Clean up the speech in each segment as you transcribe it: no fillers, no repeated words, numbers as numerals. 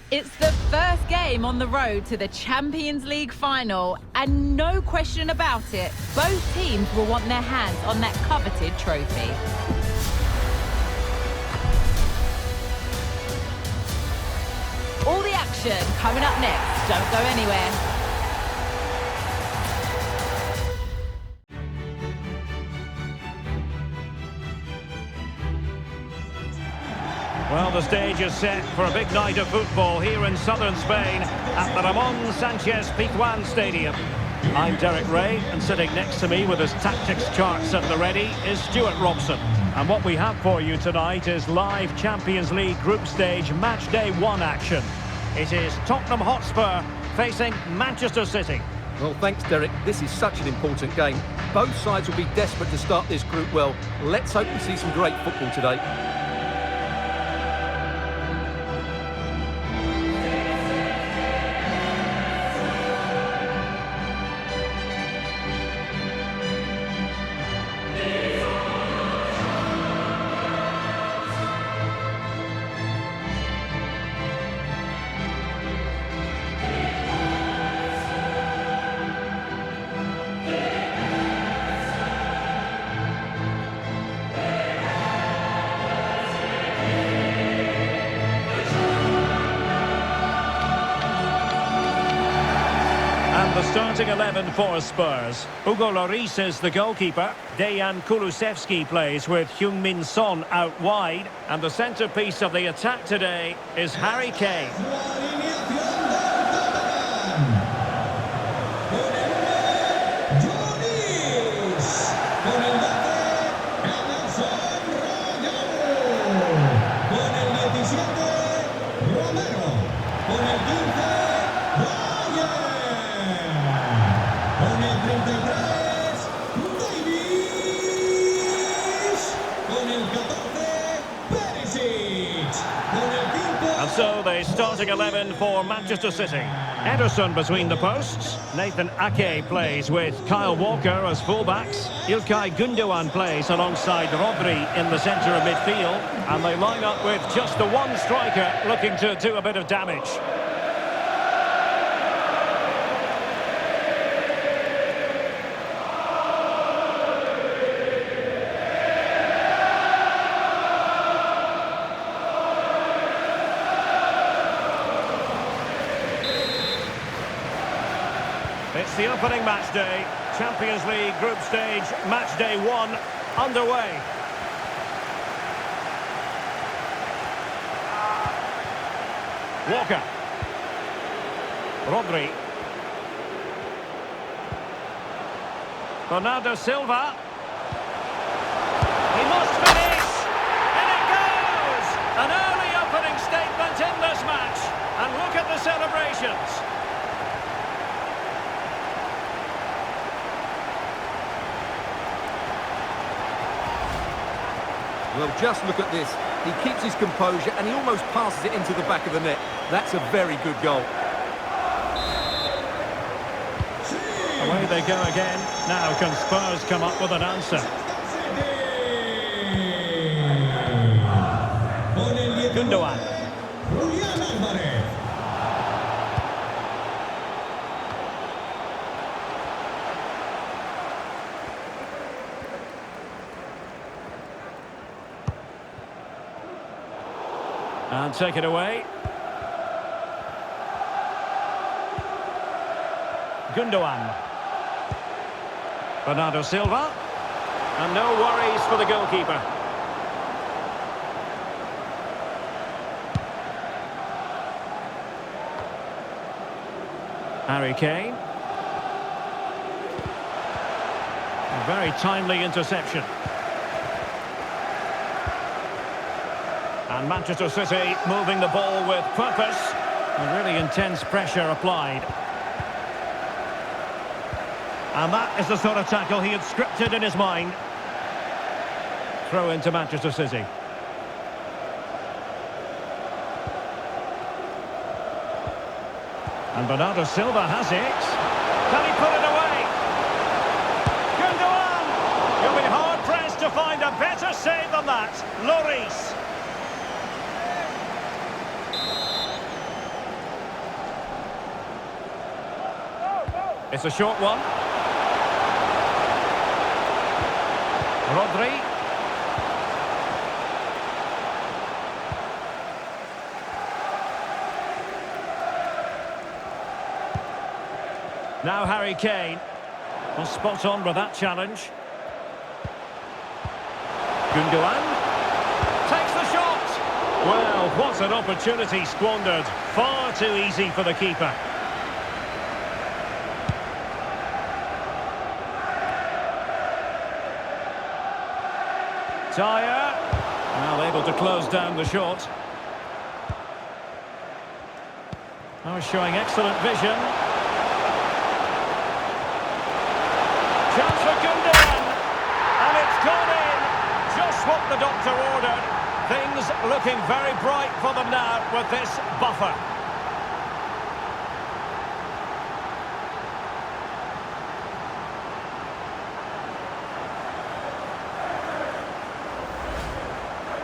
It's the first game on the road to the Champions League final, and no question about it, both teams will want their hands on that coveted trophy. All the action coming up next. Don't go anywhere. Well, the stage is set for a big night of football here in southern Spain at the Ramon Sanchez Pizjuan Stadium. I'm Derek Ray, and sitting next to me with his tactics charts at the ready is Stuart Robson. And what we have for you tonight is live Champions League group stage match day 1 action. It is Tottenham Hotspur facing Manchester City. Well, thanks, Derek. This is such an important game. Both sides will be desperate to start this group well. Let's hope we see some great football today. The starting 11 for Spurs. Hugo Lloris is the goalkeeper. Dejan Kulusevski plays with Heung-min Son out wide. And the centrepiece of the attack today is Harry Kane. And so the starting 11 for Manchester City. Ederson between the posts. Nathan Ake plays with Kyle Walker as fullbacks. Ilkay Gundogan plays alongside Rodri in the centre of midfield. And they line up with just the one striker looking to do a bit of damage. It's the opening match day, Champions League group stage, match day 1, underway. Walker. Rodri. Bernardo Silva. He must finish! And it goes! An early opening statement in this match. And look at the celebrations. Well, just look at this. He keeps his composure and he almost passes it into the back of the net. That's a very good goal. Away they go again. Now can Spurs come up with an answer? Gundogan. And take it away. Gundogan. Bernardo Silva. And no worries for the goalkeeper. Harry Kane. A very timely interception. And Manchester City moving the ball with purpose. And really intense pressure applied. And that is the sort of tackle he had scripted in his mind. Throw into Manchester City. And Bernardo Silva has it. Can he put it away? Gundogan! You'll be hard-pressed to find a better save than that. Lloris. It's a short one. Rodri. Now Harry Kane. Well, spot on with that challenge. Gundogan takes the shot. Well, what an opportunity squandered. Far too easy for the keeper. Dyer. Well, able to close down the shot. Oh, showing excellent vision. Chance for Gundogan. And it's gone in. Just what the doctor ordered. Things looking very bright for them now with this buffer.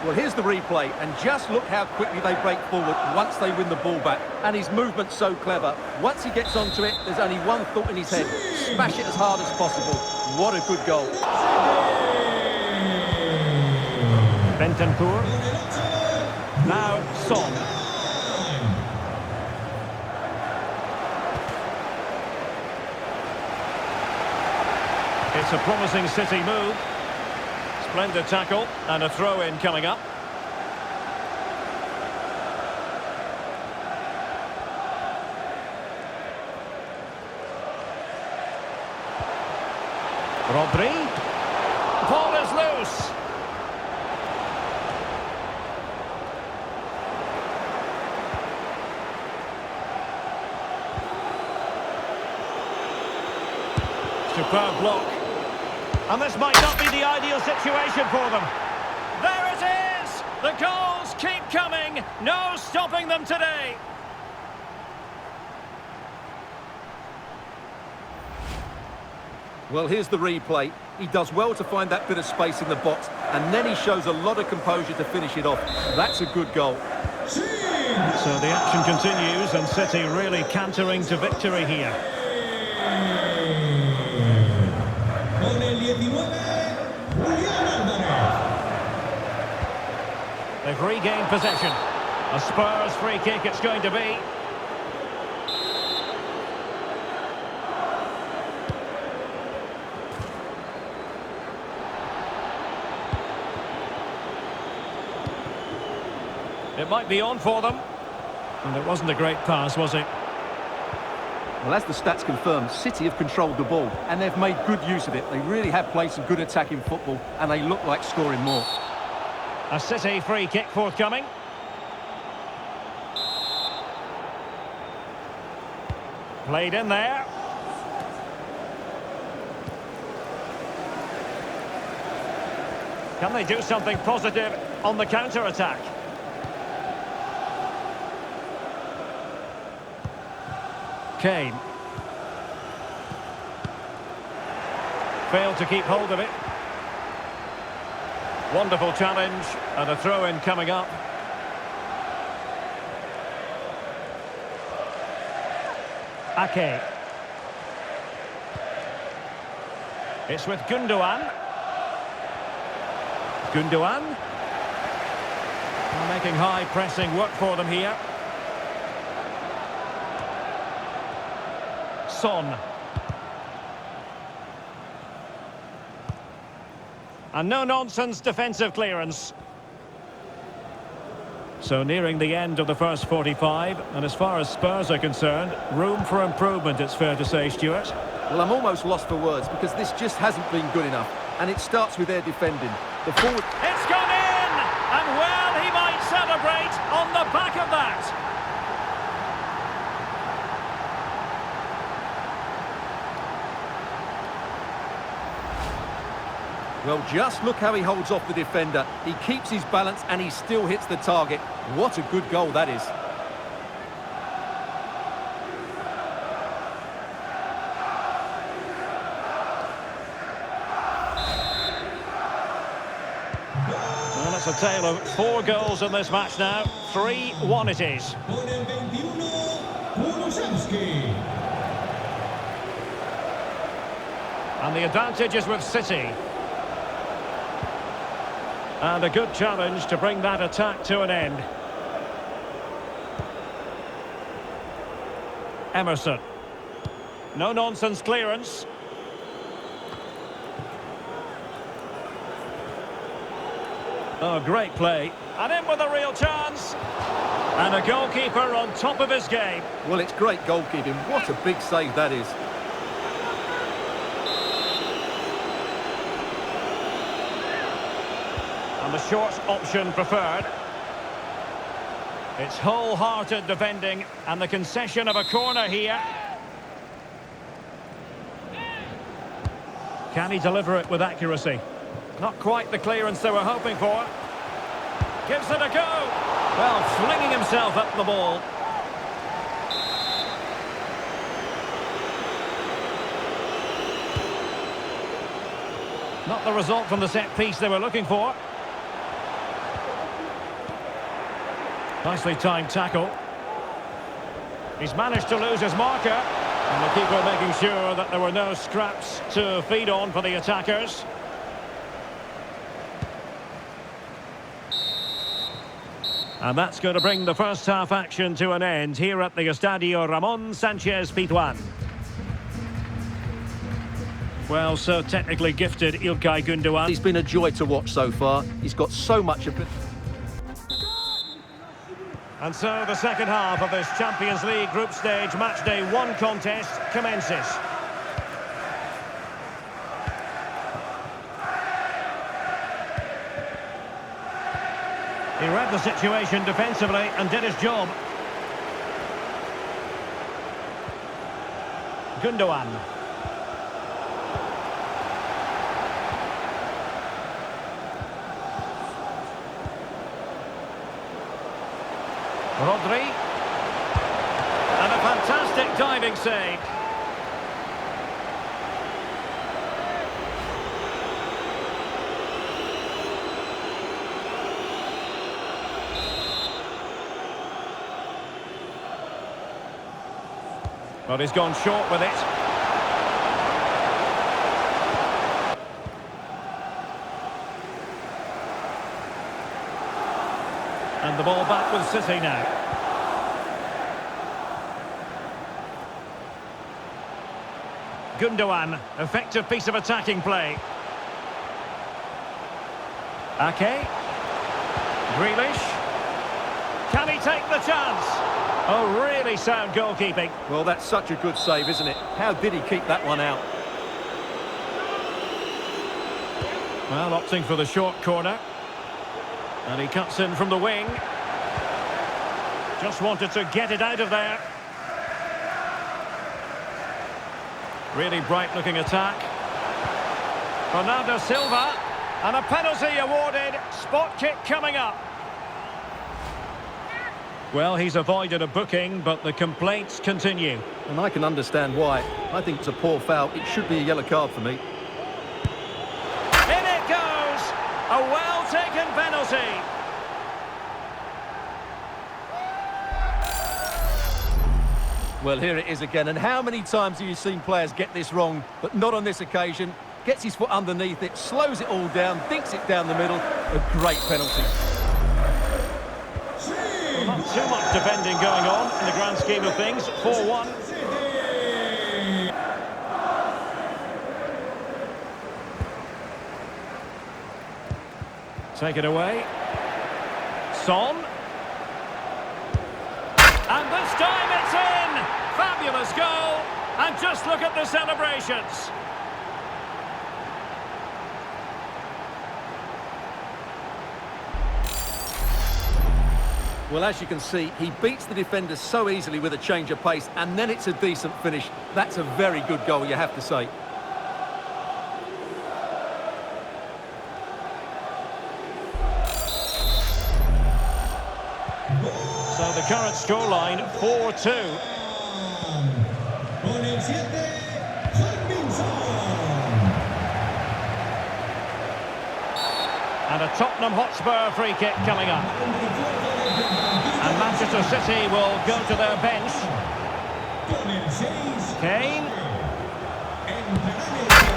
Well, here's the replay, and just look how quickly they break forward once they win the ball back. And his movement's so clever. Once he gets onto it, there's only one thought in his head. Smash it as hard as possible. What a good goal. Bentancur. Now Son. It's a promising City move. Splendid tackle and a throw-in coming up. Rodri. Ball is loose. Superb block. And this might not be the ideal situation for them. There it is! The goals keep coming. No stopping them today. Well, here's the replay. He does well to find that bit of space in the box, and then he shows a lot of composure to finish it off. That's a good goal. So the action continues, and City really cantering to victory here. They've regained possession. A Spurs free kick it's going to be. It might be on for them. And it wasn't a great pass, was it? Well, as the stats confirm, City have controlled the ball, and they've made good use of it. They really have played some good attacking football, and they look like scoring more. A City free kick forthcoming. Played in there. Can they do something positive on the counter-attack? Kane. Failed to keep hold of it. Wonderful challenge and a throw-in coming up. Ake. It's with Gundogan. Gundogan. Making high pressing work for them here. Son. And no-nonsense defensive clearance. So nearing the end of the first 45, and as far as Spurs are concerned, room for improvement, it's fair to say, Stuart. Well, I'm almost lost for words because this just hasn't been good enough. And it starts with their defending. The forward... It's gone in! And well, he might celebrate on the back of that. Well, just look how he holds off the defender. He keeps his balance and he still hits the target. What a good goal that is. Well, it's a tale of 4 goals in this match now. 3-1 it is. And the advantage is with City. And a good challenge to bring that attack to an end. Emerson. No-nonsense clearance. Oh, great play. And in with a real chance. And a goalkeeper on top of his game. Well, it's great goalkeeping. What a big save that is. And the short option preferred. It's wholehearted defending and the concession of a corner here. Can he deliver it with accuracy? Not quite the clearance they were hoping for. Gives it a go. Well, flinging himself up the ball. Not the result from the set piece they were looking for. Nicely timed tackle. He's managed to lose his marker. And the keeper making sure that there were no scraps to feed on for the attackers. And that's going to bring the first half action to an end here at the Estadio Ramón Sánchez Pizjuán. Well, so technically gifted, Ilkay Gundogan. He's been a joy to watch so far. He's got so much of it. And so the second half of this Champions League group stage matchday 1 contest commences. He read the situation defensively and did his job. Gundogan. Rodri. And a fantastic diving save. But he's gone short with it. And the ball back with City now. Gundogan, effective piece of attacking play. Ake. Grealish. Can he take the chance? Oh, really sound goalkeeping. Well, that's such a good save, isn't it? How did he keep that one out? Well, opting for the short corner. And he cuts in from the wing. Just wanted to get it out of there. Really bright-looking attack. Bernardo Silva. And a penalty awarded. Spot kick coming up. Well, he's avoided a booking, but the complaints continue. And I can understand why. I think it's a poor foul. It should be a yellow card for me. In it goes! A well-taken penalty. Well, here it is again. And how many times have you seen players get this wrong, but not on this occasion? Gets his foot underneath it, slows it all down, dinks it down the middle. A great penalty. Well, not too much defending going on in the grand scheme of things. 4-1. Take it away. Son. And this time it's in! Fabulous goal! And just look at the celebrations. Well, as you can see, he beats the defender so easily with a change of pace, and then it's a decent finish. That's a very good goal, you have to say. So the current scoreline, 4-2. And a Tottenham Hotspur free kick coming up. And Manchester City will go to their bench. Kane.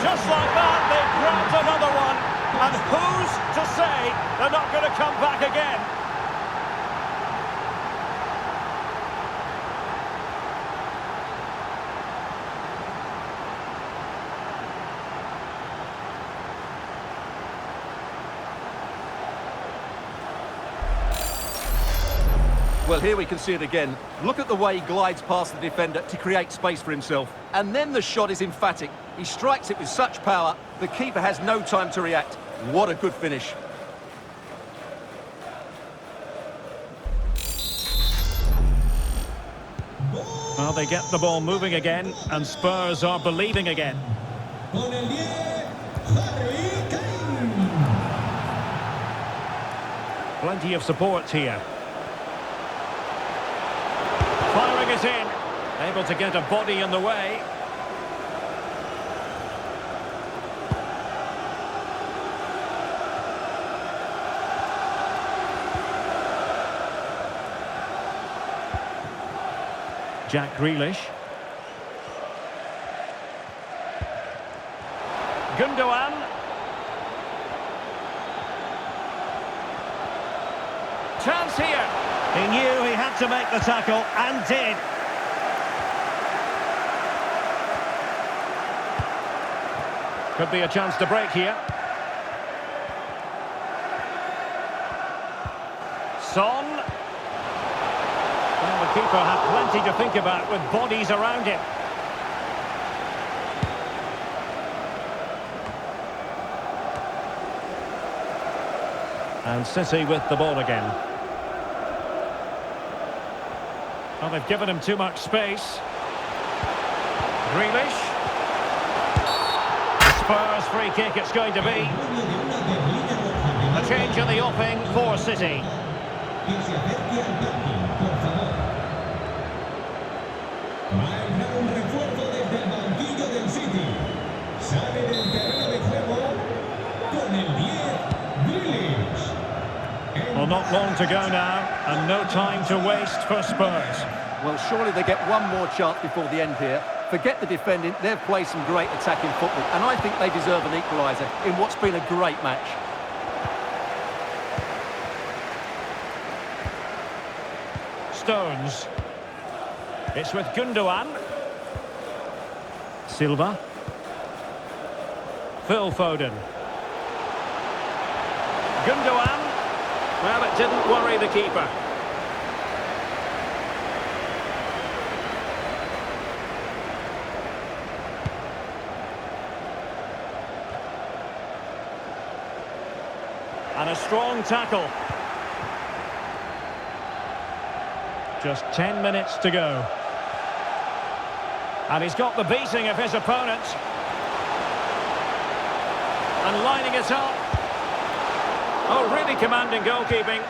Just like that, they've grabbed another one. And who's to say they're not going to come back again? Well, here we can see it again. Look at the way he glides past the defender to create space for himself. And then the shot is emphatic. He strikes it with such power, the keeper has no time to react. What a good finish. Well, they get the ball moving again, and Spurs are believing again. Plenty of support here. Firing it in. Able to get a body in the way. Jack Grealish. Gundogan. Chance here. He knew he had to make the tackle, and did. Could be a chance to break here. Son. Well, the keeper had plenty to think about with bodies around him. And City with the ball again. Well, they've given him too much space. Grealish. The Spurs free kick it's going to be. A change in the offing for City. Well, not long to go now, and no time to waste for Spurs. Well, surely they get one more chance before the end here. Forget the defending, they've played some great attacking football, and I think they deserve an equaliser in what's been a great match. Stones. It's with Gundogan. Silva. Phil Foden. Gundogan. Well, it didn't worry the keeper. And a strong tackle. Just 10 minutes to go. And he's got the beating of his opponent. And lining it up. Oh, really commanding goalkeeping.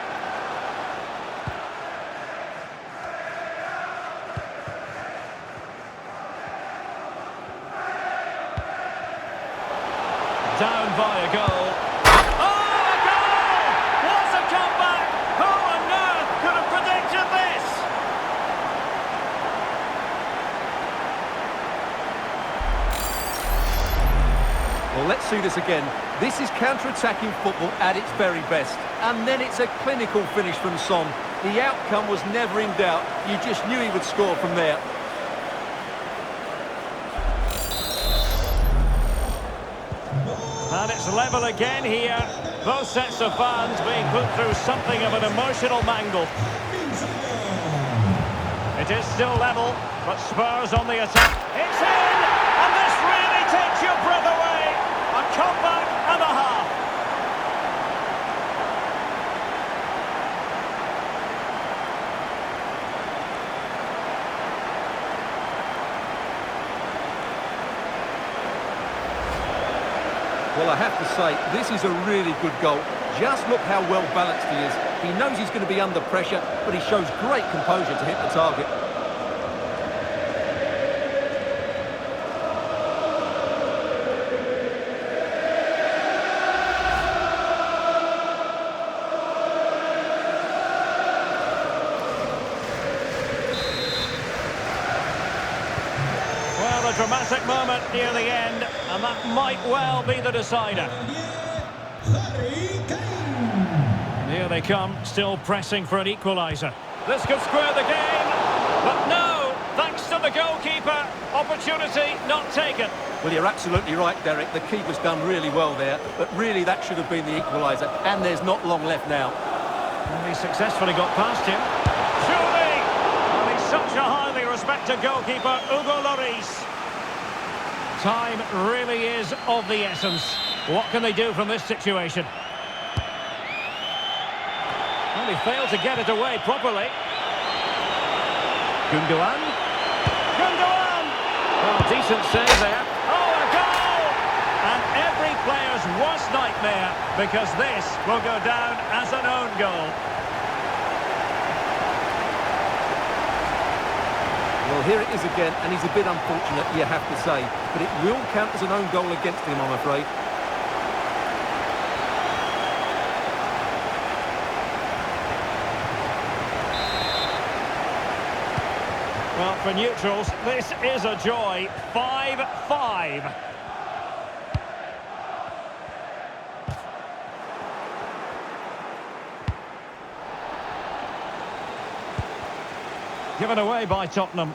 Down by a goal. Oh, a goal! What a comeback! Who on earth could have predicted this? Well, let's see this again. This is counter-attacking football at its very best. And then it's a clinical finish from Son. The outcome was never in doubt. You just knew he would score from there. And it's level again here. Both sets of fans being put through something of an emotional mangle. It is still level, but Spurs on the attack. It's in! And this really takes your breath away. A comeback and a half. Well, I have to say, this is a really good goal. Just look how well balanced he is. He knows he's going to be under pressure, but he shows great composure to hit the target. Well, a dramatic moment near the end, and that might well be the decider. Here they come, still pressing for an equaliser. This could square the game, but no, thanks to the goalkeeper, opportunity not taken. Well, you're absolutely right, Derek. The keeper's done really well there, but really that should have been the equaliser, and there's not long left now. And he successfully got past him. Surely! And he's such a highly respected goalkeeper, Hugo Lloris. Time really is of the essence. What can they do from this situation? And he failed to get it away properly. Gundogan. Gundogan! Oh, decent save there. Oh, a goal! And every player's worst nightmare, because this will go down as an own goal. Well, here it is again, and he's a bit unfortunate, you have to say. But it will count as an own goal against him, I'm afraid. Well, for neutrals, this is a joy. 5-5. Given away by Tottenham.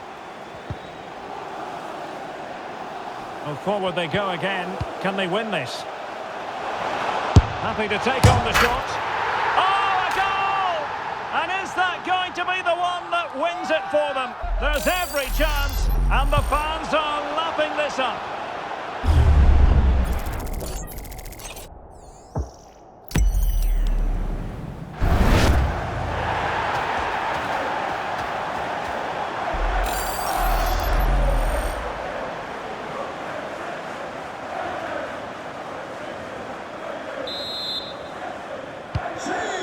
Well, forward they go again. Can they win this? Happy to take on the shot. Oh, a goal! And is that going to be the one that wins it for them? There's every chance, and the fans are lapping this up.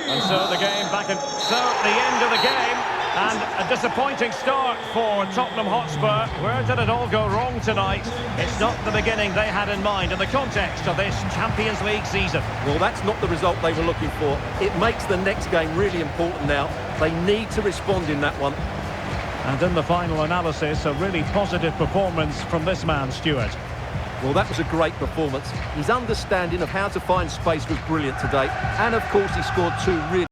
And so the game back, and so the end of the game, and a disappointing start for Tottenham Hotspur. Where did it all go wrong tonight? It's not the beginning they had in mind in the context of this Champions League season. Well, that's not the result they were looking for. It makes the next game really important now. They need to respond in that one. And in the final analysis, a really positive performance from this man, Stuart. Well, that was a great performance. His understanding of how to find space was brilliant today. And, of course, he scored two really